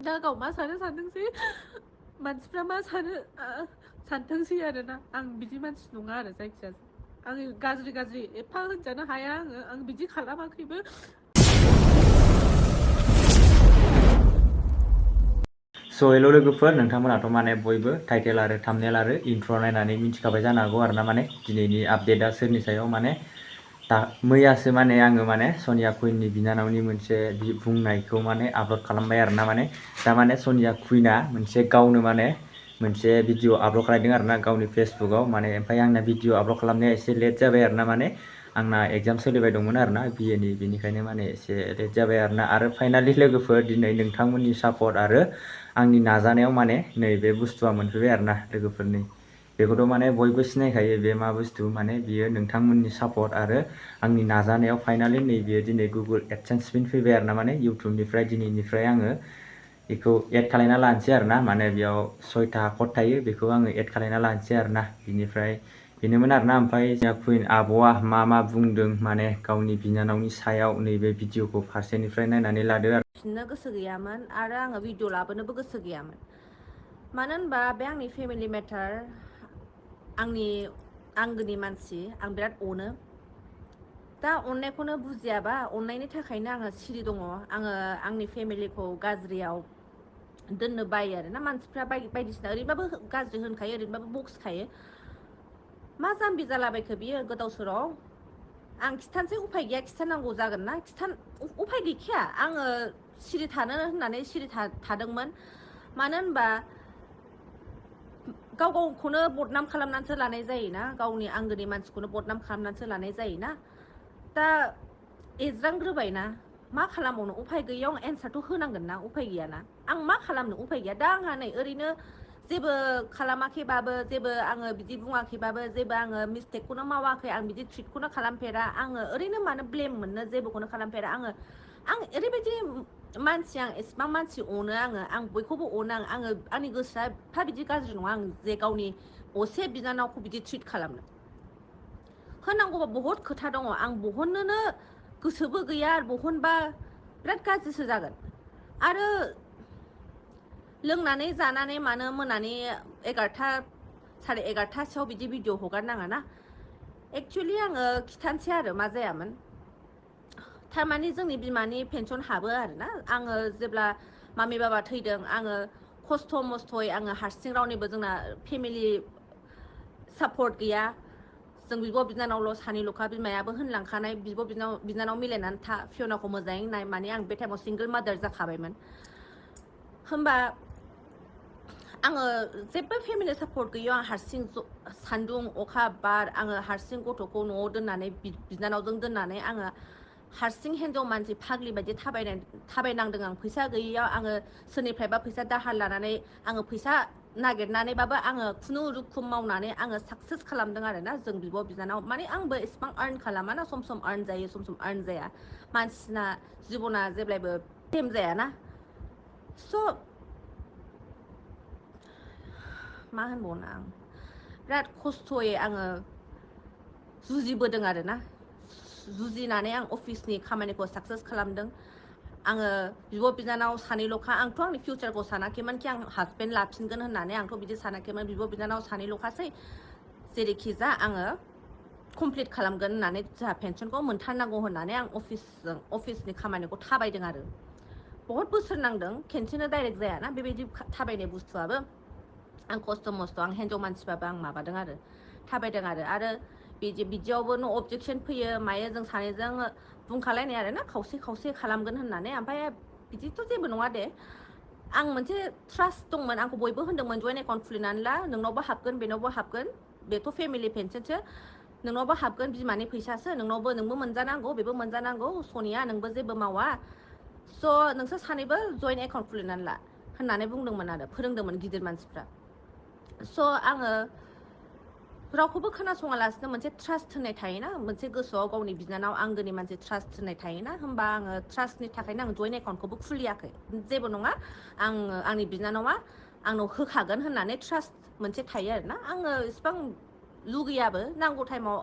दा गाव मा सानो सानथोंसै मानसिफ्रा मा सानो सानथोंसै आरोना आं बिदि मानसि नङा आरो जायखिजाया आं गाज्रि गाज्रि एफा होनजानो हाया आं बिदि खालामाखैबो स' हेल' लोगोफोर नोंथांमोनाथ' माने बयबो टाइटेल आरो थाम्बनेल आरो इन्ट्र' नायनानै मिथिखाबाय जानो हागौ आरोना माने दिनैनि आपडेटआ सोरनि सायाव माने मैयासो माने आङो माने सनिया कुइननि बिनानावनि मोनसे बुंनायखौ माने आपल'ड खालामबाय आरोना माने दा माने सनिया कुइना मोनसे गावनो माने मोनसे भिडिअ आपल'ड खालामदों आरोना गावनि फेसबुकआव माने ओमफ्राय आंना भिडिअ आपल'ड खालामनाया एसे लेट जाबाय आरोना माने आंना एग्जाम सोलिबाय दंमोन आरोना बिएनि बेनिखायनो माने एसे लेट जाबाय आरोना आरो फाइनालि लोगोफोर दिनै नोंथांमोननि सापर्ट आरो आंनि नाजानायाव माने नैबे बुस्थुआ मोनफैबाय आरोना लोगोफोरनि बेखौथ' माने बयबो सिनायखायो बे मा बुस्थु माने बियो नोंथांमोननि सापर्ट आरो आंनि नाजानायाव फाइनालि नैबे दिनै गुगोल एडसेन्स पिन फैबाय आरोना माने इउटुबनिफ्राय दिनैनिफ्राय आङो बेखौ एड खालायना लानोसै आरोना माने बेयाव 6टा कड थायो बेखौ आङो एड खालायना लानोसै आरोना बिनिफ्राय बेनोमोन आरोना ओमफ्राय जोंहा कुइन आब'आ मा बुंदों माने गावनि बिनानावनि सायाव नैबे भिडिअखौ फारसेनिफ्राय नायनानै लादो आरो फिननो गोसो गैयामोन आरो आङो भिडिअ लाबोनोबो गोसो गैयामोन मानो होनबा बे आंनि फेमिलि मेटार आंनि आंगोनि मानसि आं बिराद अनो दा अननायखौनो बुजियाबा अननायनि थाखायनो आङो सिरि दङ आङो आंनि फेमिलिखौ गाज्रियाव दोननो बायो आरोना मानसिफ्रा बायदिसिना ओरैनोबाबो गाज्रि होनखायो ओरैनोबाबो बक्सखायो मा जाम्बि जालाबायखो बियो गोदाव सोराव आं खिथानोसै उफाय गैया खिथानांगौ जागोन ना उफाय गैखाया आङो सिरि थानो होननानै सिरि थादोंमोन मानो होनबा गाव गावखौनो बदनाम खालामनानैसो लानाय जायोना गावनि आंगोनि मानसिखौनो बदनाम खालामनानैसो लानाय जायोना दा एज्रांग्रोबायना मा खालामबावनो उफाय गैयैयाव एन्सारथ' होनांगोन ना उफाय गैयाना आं मा खालामनो उफाय गैया दा आंहा नै ओरैनो जेबो खालामाखैबाबो जेबो आङो बिदि बुङाखैबाबो जेबो आङो मिस्टेकखौनो मावाखै आं बिदि ट्रिटखौनो खालामफेरा आङो ओरैनो मानो ब्लेम मोननो जेबोखौनो खालामफेरा आं ओरैबायदि मानसि आं एसेबां मानसि अनो आं बयखौबो अनो आङो आंनि गोसोआ एफा बिदि गाज्रि नङा आं जे गावनि असे बिनानावखौ बिदि ट्रिट खालामनो होनांगौबा बहुद खोथा दङ आं बहननोनो गोसोबो गैया आरो बहनबा बिराद गाज्रिसो जागोन आरो लोंनानै जानानै मानो मोनानि 11टा साराय 11टासोआव बिदि भिडिअ हगारनाङा ना एक्चुवेलि आङो खिथानोसै आरो मा जायामोन थारमाने जोंनि बिमानि पेन्सन हाबो आरोना आङो जेब्ला मामि बाबा थैदों आङो खस्थ' मस्थ'यै आङो हारसिं रावनिबो जोंना फेमिलि सापर्ट गैया जों बिब' बिनानावल' सानैल'खा बिमायाबो होनलांखानाय बिब' बिनानाव मिलायनानै था फियनाखौ मोजाङै नाय माने आं बे टाइमाव सिंगोल मादार जाखाबायमोन होमबा आङो जेबो फेमिलि सापर्ट गैया आं हारसिं सान्दुं अखा बार आङो हारसिं गथ'खौ न'आव दोननानै बिनानावजों दोननानै आङो हारसिं हिन्जाव मानसि फाग्लि बायदि थाबायनांदों आं फैसा गैयैयाव आङो सोरनिफ्रायबा फैसा दाहार लानानै आङो फैसा नागिरनानैबाबो आङो खुनुरुखुम मावनानै आङो साक्सेस खालामदों आरोना जों बिब' बिनानाव माने आंबो एसेबां आर्न खालामा ना सम आर्न जायो सम आर्न जाया मानसिना जिबना जेब्लायबो सेम जायाना स' मा होनबावनो आं बिराद खस्थ'यै आङो जुजिबोदों आरोना जुजिनानै आं अफिसनि खामानिखौ साक्सेस खालामदों आङो बिब' बिनानाव सानैल'खा आंथ' आंनि फिउचारखौ सानाखैमोन कि आं हासबेन्ड लाफिनगोन होननानै आंथ' बिदि सानाखैमोन बिब' बिनानाव सानैल'खासै जेरैखि जा आङो कमप्लिट खालामगोन होननानै जोंहा पेन्सनखौ मोनथारनांगौ होननानै आं अफिसनि खामानिखौ थाबायदों आरो बहुत बोसोर नांदों खेनसेनो डाइरेक्ट जायाना बेबायदि थाबायनाय बुस्थुआबो आं खस्थ' मस्थ' आं हिन्जाव मानसिबाबो आं माबादों आरो थाबायदों आरो बिदियावबो न' अबजेक्सन फैयो मायो जों सानैजों बुंखालायनाय आरोना खावसे खालामगोन होननानै ओमफ्राय बिदिथ' जेबो नङा दे आं मोनसे ट्रास्ट दंमोन आंखौ बयबो होनदोंमोन जयेन्ट एकाउन्ट खुलिनानै ला नोंनावबो हाबगोन बेनावबो हाबगोन बेथ' फेमिलि पेन्सनसो नोंनावबो हाबगोन बिमानि फैसासो नोंबो मोनजानांगौ बेबो मोनजानांगौ सनिया नोंबो जेबो मावा स' नोंसोर सानैबो जयेन्ट एकाउन्ट खुलिनानै ला होननानै बुंदोंमोन आरो फोरोंदोंमोन गिदिर मानसिफ्रा स' आङो रावखौबो खोनासङालासिनो मोनसे ट्रास्ट होननाय थायोना मोनसे गोसोआव गावनि बिनानाव आंगोनि मानसि ट्रास्ट होननाय थायोना होमबा आङो ट्रास्टनि थाखायनो आं जयेन्ट एकाउन्टखौबो खुलियाखै जेबो नङा आंनि बिनानावा आंनाव होखागोन होननानै ट्रास्ट मोनसे थायो आरोना आङो इसिबां लुगैयाबो नांगौ टाइमाव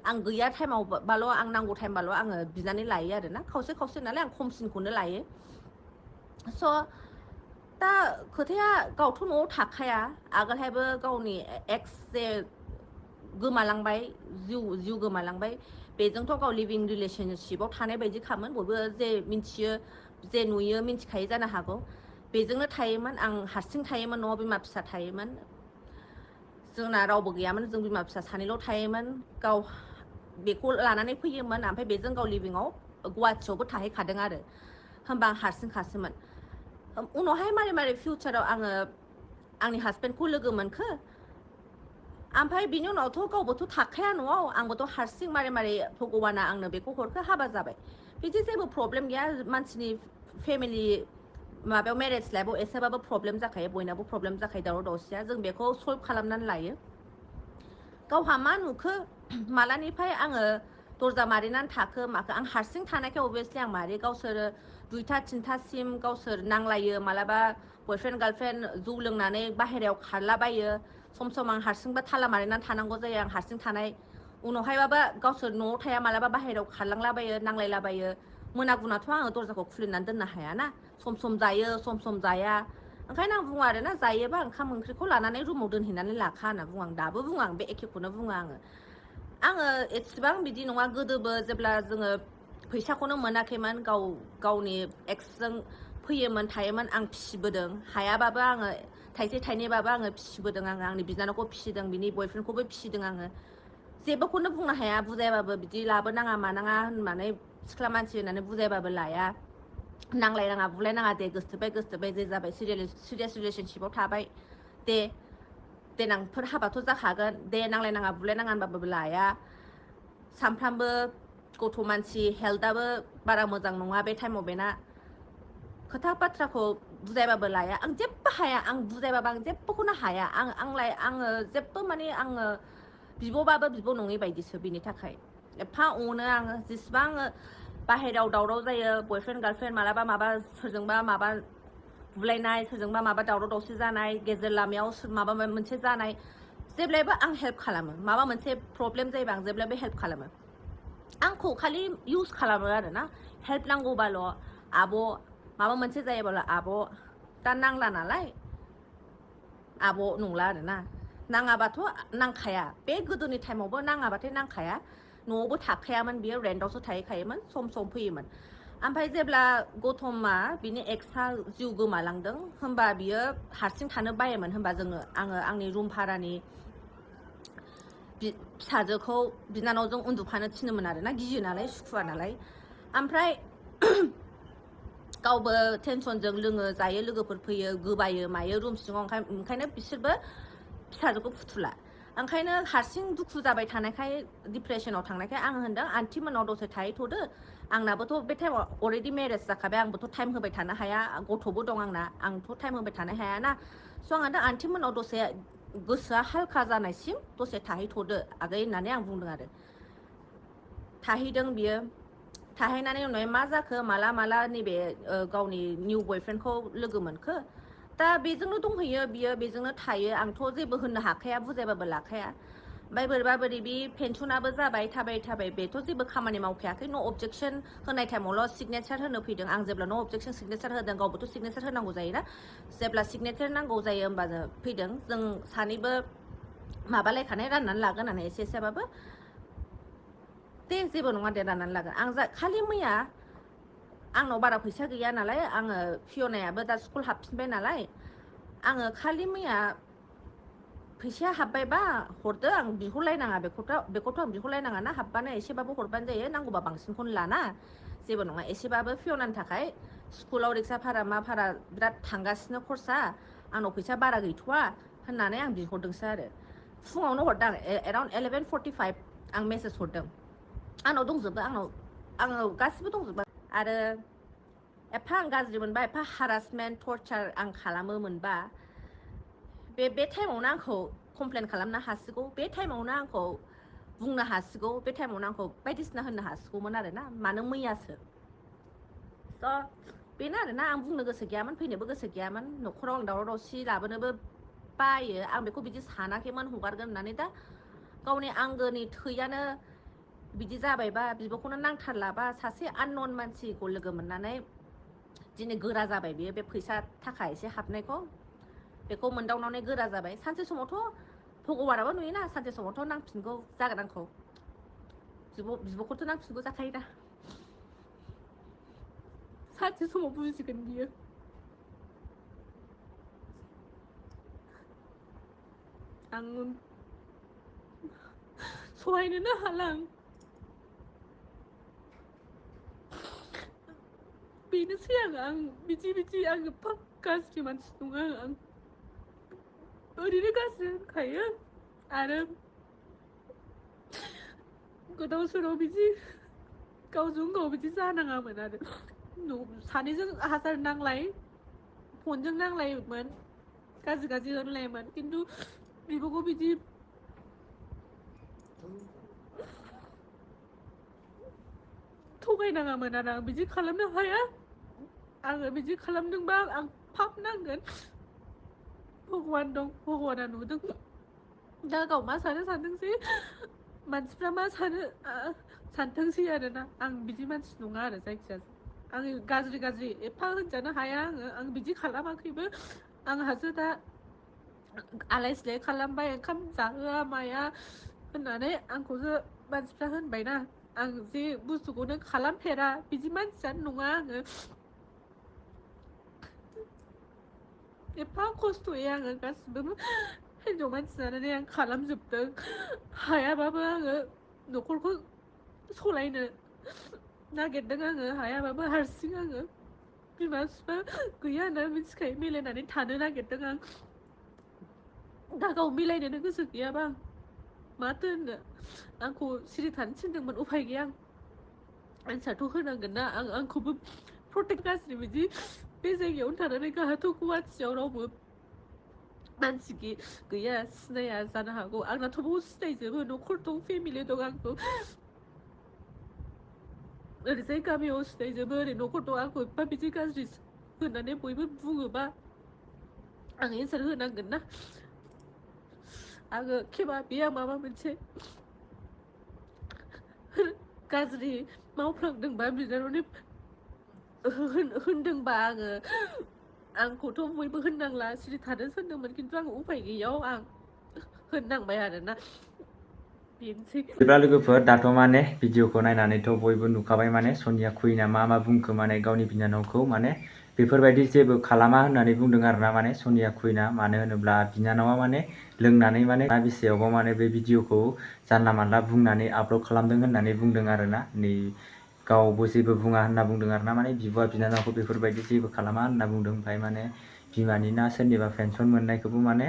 आं गैया टाइमावबाल' आं नांगौ टाइमबाल' आङो बिनानै लायो आरोना खावसे नालाय आं खमसिनखौनो लायो स' दा खोथाया गावथ' न'आव थाखाया आगोलहायबो गावनि एक्स जे गोमालांबाय जिउ गोमालांबाय बेजोंथ' गाव लिभिं रिलेशनशिपआव थानाय बायदि खामोन बयबो जे मिन्थियो जे नुयो मिन्थिखायो जानो हागौ बेजोंनो थायोमोन आं हारसिं थायोमोन न'आव बिमा फिसा थायोमोन जोंना रावबो गैयामोन जों बिमा फिसा सानैल' थायोमोन गाव बेखौ लानानै फैयोमोन ओमफ्राय बेजों गाव लिभिंआव गुवाहाटियावबो थाहैखादों आरो होमबा आं हारसिंखासोमोन उनावहाय मारै मारै फिउचाराव आङो आंनि हासबेन्डखौ लोगो मोनखो ओमफ्राय बिनि उनावथ' गावबोथ' थाखाया न'आव आंबोथ' हारसिं मारै मारै भगबाना आंनो बेखौ हरखो हाबा जाबाय बिदि जेबो प्रब्लेम गैया मानसिनि फेमिलि माबायाव मेरेज लाइफआव एसेबाबो प्रब्लेम जाखायो बयनाबो प्रब्लेम जाखायो दावराव दावसिया जों बेखौ सल्भ खालामनानै लायो गावहा मा नुखो मालानिफ्राय आङो दरजा मारिनानै थाखो माखो आं हारसिं थानायखाय अभियासलि आं मारै गावसोरो 2टा 3टासिम गावसोर नांलायो मालाबा बयफ्रेन्ड गार्लफ्रेन्ड जौ लोंनानै बाहेरायाव खारलाबायो सम सम आं हारसिंबो थाला मारिनानै थानांगौ जायो आं हारसिं थानाय उनावहायबाबो गावसोर न'आव थाया मालाबा बाहेरायाव खारलांलाबायो नांलायलाबायो मोनागुनाथ' आङो दरजाखौ खुलिनानै दोननो हायाना सम जायो सम जाया ओंखायनो आं बुङो आरोना जायोबा ओंखाम ओंख्रिखौ लानानै रुमाव दोनहैनानै लाखा होनना बुङो आं दाबो बुङो आं बे एखेखौनो बुङो आङो एसेबां बिदि नङा गोदोबो जेब्ला जोङो फैसाखौनो मोनाखैमोन गावनि एक्सजों फैयोमोन थायोमोन आं फिसिबोदों हायाबाबो आङो थाइसे थाइनैबाबो आङो फिसिबोदों आङो आंनि बिनानावखौ फिसिदों बिनि बयफ्रेन्डखौबो फिसिदों आङो जेबोखौनो बुंनो हाया बुजायबाबो बिदि लाबोनाङा मानाङा होननानै सिख्ला मानसि होननानै बुजायबाबो लाया नांलायनाङा बुलायनाङा दे गोसथोबाय जे जाबाय सिरियास रिलेशनशिपआव थाबाय दे देनांफोर हाबाथ' जाखागोन दे नांलायनाङा बुलायनाङा होनबाबो लाया सानफ्रामबो गथ' मानसि हेल्थआबो बारा मोजां नङा बे टाइमाव बेना खोथा बाथ्राखौ बुजायबाबो लाया आं जेबो हाया आं बुजायबाबो आं जेबोखौनो हाया आङो जेबो माने आङो बिब'बाबो बिब' नङै बायदिसो बिनि थाखाय एफा अनो आङो जेसेबां आङो बाहेरायाव दावराव जायो बयफ्रेन्ड गार्लफ्रेन्ड मालाबा माबा सोरजोंबा माबा बुलायनाय सोरजोंबा माबा दावराव दावसि जानाय गेजेर लामायाव माबा मोनसे जानाय जेब्लायबो आं हेल्प खालामो माबा मोनसे प्रब्लेम जायोबा आं जेब्लायबो हेल्प खालामो आंखौ खालि इउज खालामो आरो ना हेल्प नांगौबाल' आब' माबा मोनसे जायोबाल' आब' दा नांला नालाय आब' नंला आरो ना नाङाबाथ' नांखाया बे गोदोनि टाइमावबो नाङाबाथाय नांखाया न'आवबो थाखायामोन बियो रेन्टआवसो थाहैखायोमोन सम फैयोमोन ओमफ्राय जेब्ला गौतमा बिनि एक्सआ जिउ गोमालांदों होमबा बियो हारसिं थानो बायोमोन होमबा आङो आंनि रुम भारानि फिसाजोखौ बिनानावजों उन्दुफानो थिनोमोन आरो ना गियो नालाय सुखुवा नालाय ओमफ्राय गावबो टेनसनजों लोङो जायो लोगोफोर फैयो गोबायो मायो रुम सिङाव ओंखायनो बिसोरबो फिसाजोखौ फुथुला ओंखायनो हारसिं दुखु जाबाय थानायखाय डिप्रेसनाव थांनायखाय आं होनदों आन्टि मोनाव दसे थाहैथ'दो आंनाबोथ' बे टाइमाव अलरेडि मेरेज जाखाबाय आंबोथ' टाइम होबाय थानो हाया गथ'बो दं आंथ' टाइम होबाय थानो हायाना स' आं होनदों आन्टि मोनाव दसे गोसोआ हालखा जानायसिम दसे थाहैथ'दो आगै होननानै आं बुंदों आरो थाहैदों बियो थाहैनानै उनाव मा जाखो माला नैबे गावनि निउ बयफ्रेन्डखौ लोगो मोनखो दा बेजोंनो दंहैयो बियो बेजोंनो थायो आंथ' जेबो होननो हाखाया बुजायबाबो लाखाया ओमफ्राय बोरैबा बोरैबि पेनसनाबो जाबाय थाबाय बेथ' जेबो खामानि मावखायाखै न' अबजेक्सन होनाय टाइमावल' सिगनेचार होनो फैदों आं जेब्ला न' अबजेक्सन सिगनेचार होदों गावबोथ' सिगनेचार होनांगौ जायोना जेब्ला सिगनेचार नांगौ जायो होमबानो फैदों जों सानैबो माबालायखानाय राननानै लागोन होननानै एसेबाबो दे जेबो नङा दे राननानै लागोन आं खालि मैया आंनाव बारा फैसा गैया नालाय आङो फियनायाबो दा स्कुल हाबफिनबाय नालाय आङो खालि मैया फैसाया हाबबायबा हरदो आं बिहरलायनाङा बेखौथ' आं बिहरलायनाङा ना हाबबानो एसेबाबो हरबानो जायो नांगौबा बांसिनखौनो लाना जेबो नङा एसेबाबो फियनानि थाखाय स्कुलाव रिक्सा भारा मा भारा बिराद थांगासिनो खरसा आंनाव फैसा बारा गैथ'वा होननानै आं बिहरदोंसो आरो फुङावनो हरदां एराउन्ड 11:45 आं मेसेज हरदों आंनाव दंजोबो आंनाव गासिबो दंजोबो आरो एफा आं गाज्रि मोनबा एफा हारासमेन्ट टर्चार आं खालामो मोनबा बे टाइमावनो आंखौ कमप्लेन खालामनो हासिगौ बे टाइमावनो आंखौ बुंनो हासिगौ बे टाइमावनो आंखौ बायदिसिना होननो हासिगौमोन आरो ना मानो मैयासो स' बेनो आरोना आं बुंनो गोसो गैयामोन फैनोबो गोसो गैयामोन न'खराव आं दावराव दावसि लाबोनोबो बायो आं बेखौ बिदि सानाखैमोन हगारगोन होननानै दा गावनि आंगोनि थैयानो बिदि जाबायबा बिब'खौनो नांथारलाबा सासे आननन मानसिखौ लोगो मोननानै दिनै गोरा जाबाय बियो बे फैसा थाखा एसे हाबनायखौ बेखौ मोनदावनानै गोरा जाबाय सानसे समावथ' भगबानाबो नुयोना सानसे समावथ' नांफिनगौ जागोन आंखौ बिब'खौथ' नांफिनगौ जाखायोना सानसे समाव बुजिगोन बियो आं सहायनोनो हाला बेनोसै आं बिदि आङो गाज्रि मानसि नङा आं ओरैनो गाज्रि होनखायो आरो गोदाव सोराव बिदि गावजों गाव बिदि जानाङामोन आरो सानैजों हाजार नांलाय फनजों नांलायोमोन गाज्रि होनलायोमोन खिन्थु बिब'खौ बिदि थगायनाङामोन आरो आं बिदि खालामनो हाया आङो बिदि खालामदोंबा आं पाप नांगोन भगबान दं भगबाना नुदों दा गाव मा सानो सानथोंसै मानसिफ्रा मा सानो सानथोंसै आरोना आं बिदि मानसि नङा आरो जायखिजाया आं गाज्रि एफा होनजानो हाया आं बिदि खालामाखैबो आंहासो दा आलाय सिलाय खालामबाय ओंखाम जाहोआ माया होननानै आंखौसो मानसिफ्रा होनबायना आं जे बुस्थुखौनो खालामफेरा बिदि मानसियानो नङा आङो एफा खस्थ'यै आङो गासिबो हिन्जाव मानसि जानानै आं खालामजोबदों हायाबाबो आङो न'खरखौ सलायनो नागिरदों आङो हायाबाबो हारसिं आङो बिमा बिफा गैया होननानै मिथिखायो मिलायनानै थानो नागिरदों आं दा गाव मिलायनोनो गोसो गैयाबा आं माथो होननो आंखौ सिरि थानो थिनदोंमोन उफाय गैया आं एन्सारथ' होनांगोन ना आंखौबो प्रटेक्ट गाज्रि बिदि बे जायगायावनो थानानै गाहाथ' गुवाहाटियाव रावबो मानसि गैया सिनाया जानो हागौ आंनाथ' बाव सिनायजोबो न'खर दं फेमिलि दं आंखौ ओरैजाय गामियाव सिनायजोबो ओरै न'खर दं आंखौ एफा बिदि गाज्रि होननानै बयबो बुङोबा आं एन्सार होनांगोन ना आङो खेबा बेयो माबा मोनसे गाज्रि मावफ्लांदोंबा बिनानावनि होनदोंबा आंखौथ' बयबो होननांला सिरि थानो होनदोंमोन खिन्थु आं उफाय गैयैयाव आं होननांबाय आरोना बेनोसै बिदिब्ला लोगोफोर दाथ' माने भिडिअखौ नायनानैथ' बयबो नुखाबाय माने सनिया कुइना मा बुंखो माने गावनि बिनानावखौ माने बेफोरबायदि जेबो खालामा होननानै बुंदों आरोना माने सनिया कुइना मानो होनोब्ला बिनानावा माने लोंनानै माने बिसेयावबा माने बे भिडिअखौ जानला मानला बुंनानै आपल'ड खालामदों होननानै बुंदों आरोना नै गावबो जेबो बुङा होनना बुंदों आरोना माने बिब'आ बिनानावखौ बेफोरबायदि जेबो खालामा होनना बुंदों ओमफ्राय माने बिमानि ना सोरनिबा पेन्सन मोननायखौबो माने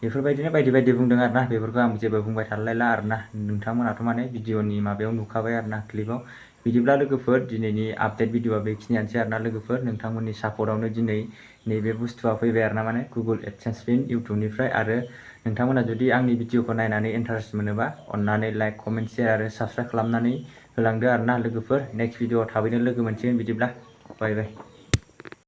बेफोरबायदिनो बायदि बुंदों आरोना बेफोरखौ आं जेबो बुंबाय थालायला आरोना नोंथांमोनाथ' माने भिडिअनि माबायाव नुखाबाय आरोना क्लिपाव बिदिब्ला लोगोफोर दिनैनि आपडेट भिडिअआ बेखिनियानोसै आरोना लोगोफोर नोंथांमोननि सापर्टआवनो दिनै नैबे बुस्थुआ फैबाय आरोना माने गुगोल एडसेन्स पिन इउटुबनिफ्राय आरो नोंथांमोना जुदि आंनि भिडिअखौ नायनानै इन्टारेस्ट मोनोबा अननानै लाइक कमेन्ट शेयार आरो साबस्क्राइब खालामनानै होलांदो आरोना लोगोफोर नेक्स्ट भिडिअआव थाबैनो लोगो मोनसिगोन बिदिब्ला बाय बाय